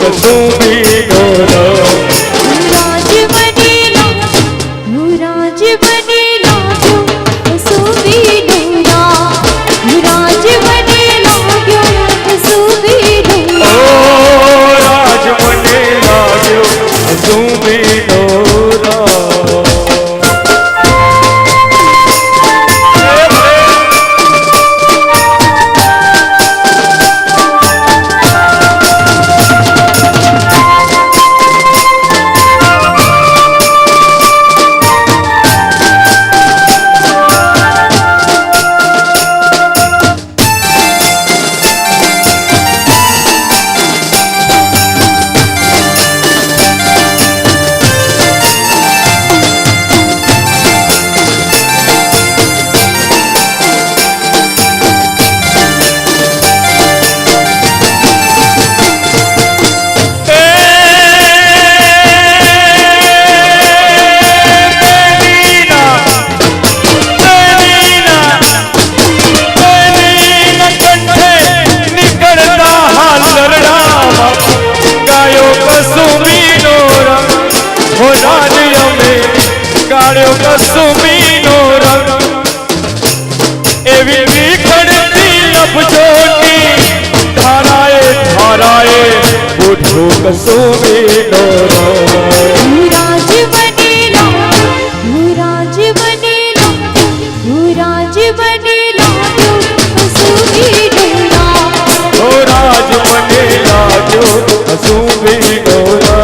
कसुमी डोरा राज बनेला राज बनेला जो कसुमी डोरा राज बनेला जो कसुमी डोरा ओ राज बनेला जो कसुमी डोरा कसुमीनो रंग एवी विखड़ती लफ्जों धाराए धाराए उठो कसुमीनो रंग राज बनेला राज बनेला राज बनेला जो कसुमी डोरा ओ राज बनेला जो कसुमी डोरा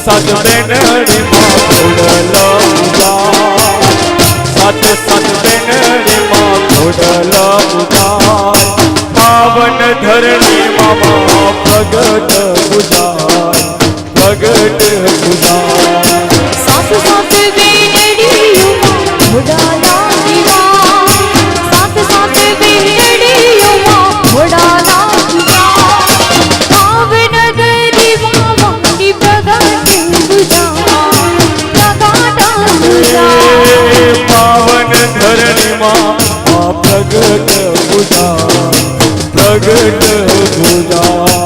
सत बेनड़ी माँ घोड़ला सत बेनड़ी माँ घोड़ला पावन धरणी मामा प्रगट बुझाय प्रगट बुझाय सात सात बेनड़ियों माँ घोड़ला सात बेनड़ियों माँ घोड़ला पावन धरणी मामा की प्रगट पावन धरणी माँ प्रगट बुझाय प्रगट बुझाय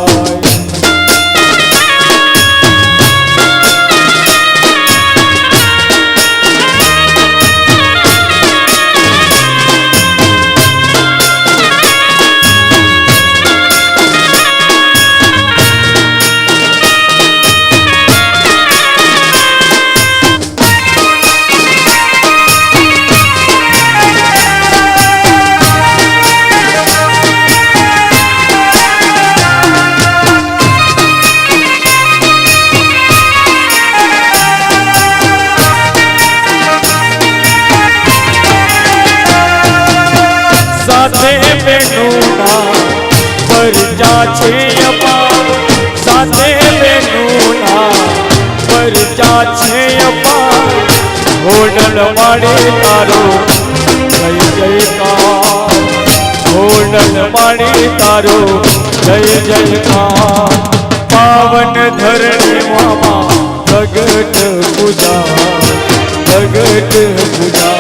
परजा छे अपार साथे बेनूना परजा छे अपार होडल माड़े तारो जय जयकार होडल माड़े तारो जय जयकार पावन धरणी मामा प्रगट पूजा प्रगट पूजा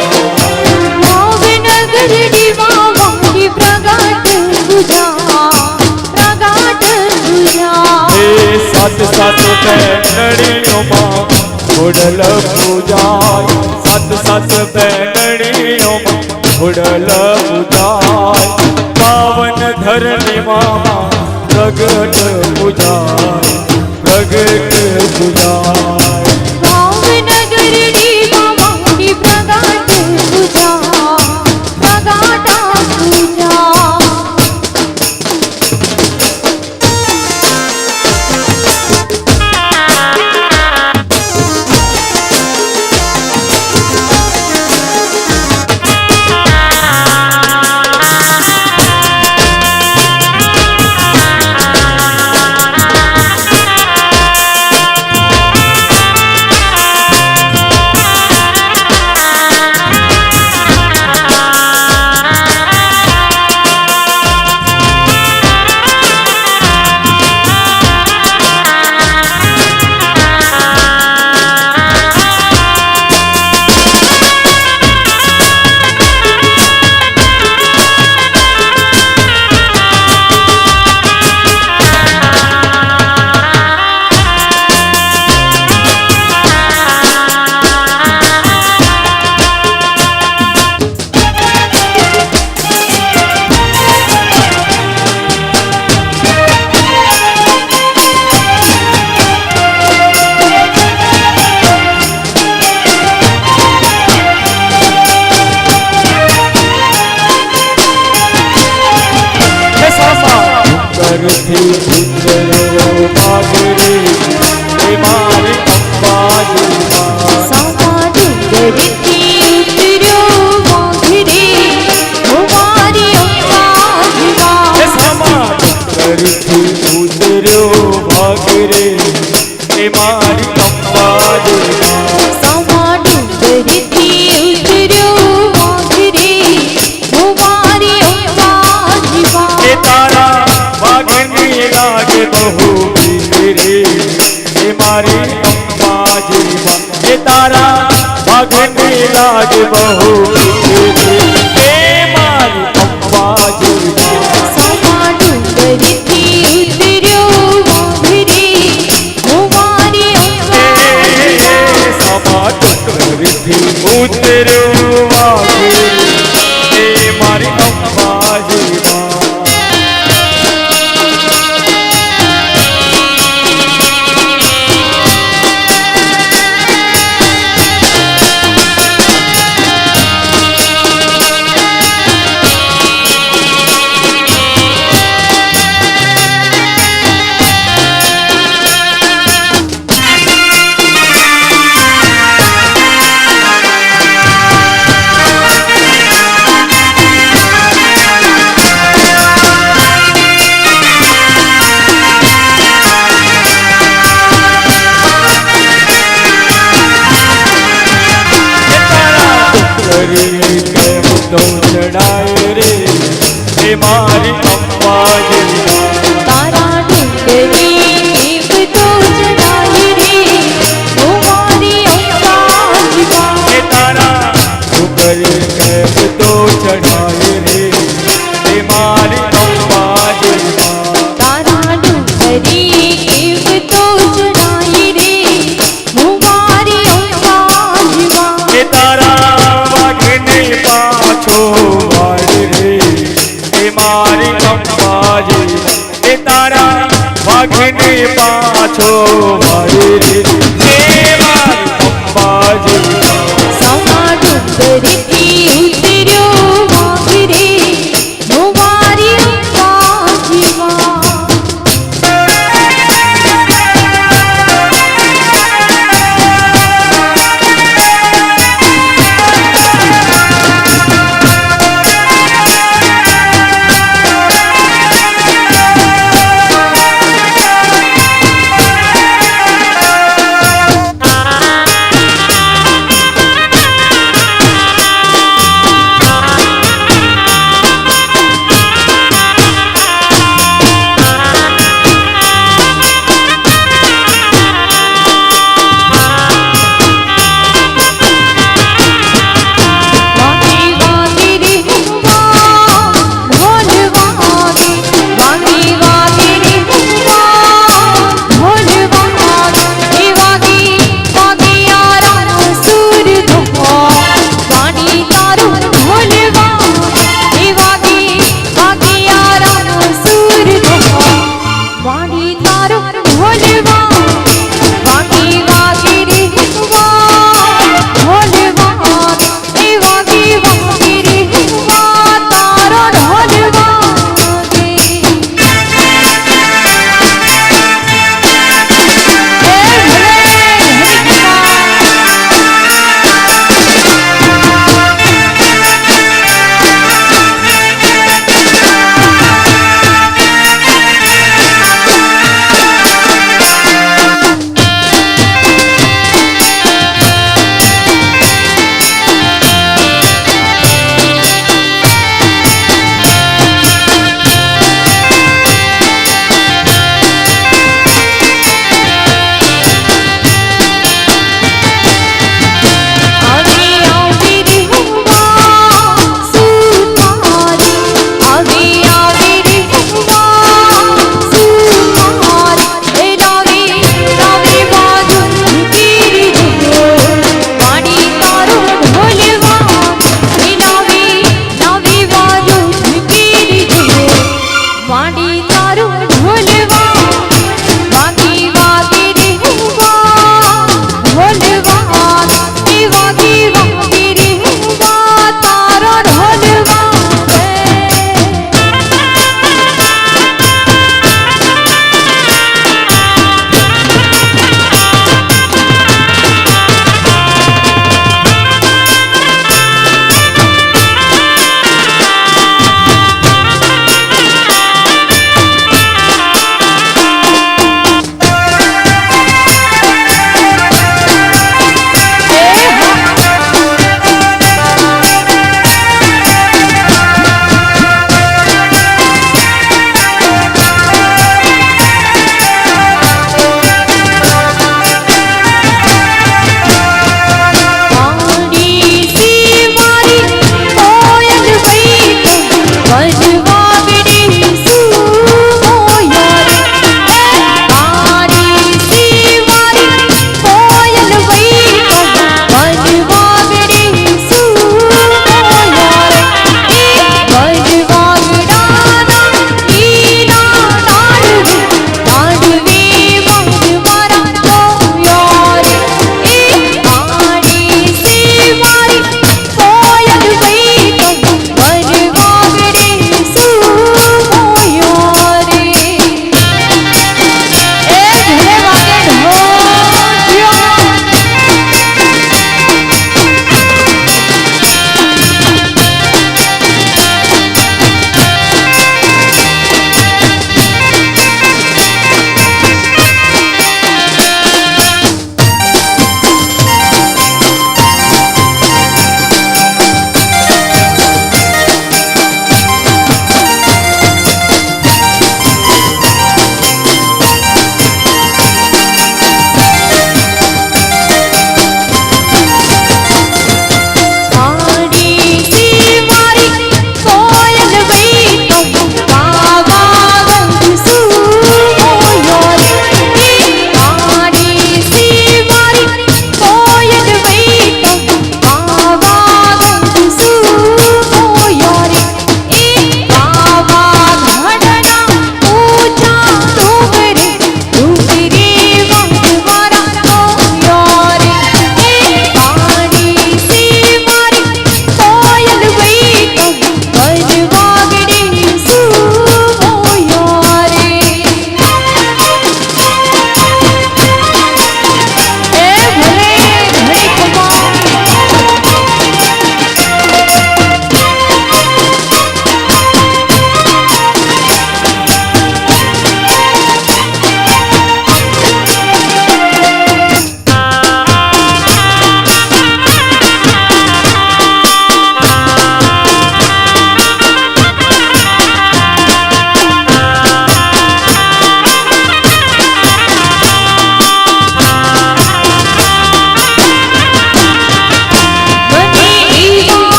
सात सात बेनड़ियों माँ घोड़ल पूजाय सात सात बेनड़ियों माँ घोड़ल पूजाय पावन धरणी मामा प्रगट पूजाय प्रगट पूजाय ડુંગરથી ઉતર્યો ભાગરે એ મારી અંબાજી માં સામા ડુંગરથી ઉતર્યો વાઘરે ઓ મારી અંબાજી માં સામા ડુંગરથી ઉતર્યો ભાગરે એ મારી અંબાજી માં સામા ડુંગરથી ઉતર્યો વાઘરે ઓ મારી અંબાજી માં એ તારા વાઘની લાગે બહુ રે એ મારી અંબાજી માં એ તારા વાઘની લાગે બહુ રે એ મારી અંબાજી માં સામા ડુંગરથી ઉતર્યો વાઘરે ઓ મારી અંબાજી સામા ડુંગરથી ઉતર્યો વાઘરે એ મારી અંબાજી માં કેમ તો ચડાય રે એ મારી અંબાજી માં તારા ડુંગરી કેમ તો ચડાય રે ઓ મારી અંબાજી માં એ તારા ડુંગર કેમ તો ચડાય રે એ મારી અંબાજી માં તારા ડુંગરી કેમ તો ચડાય રે ઓ મારી અંબાજી માં એ તારા વાઘને પાછો વાળ રે એ મારી અંબાજી એ તારા વાઘને પાછો વાળ રે એ મારી અંબાજી સામા ડુંગરથી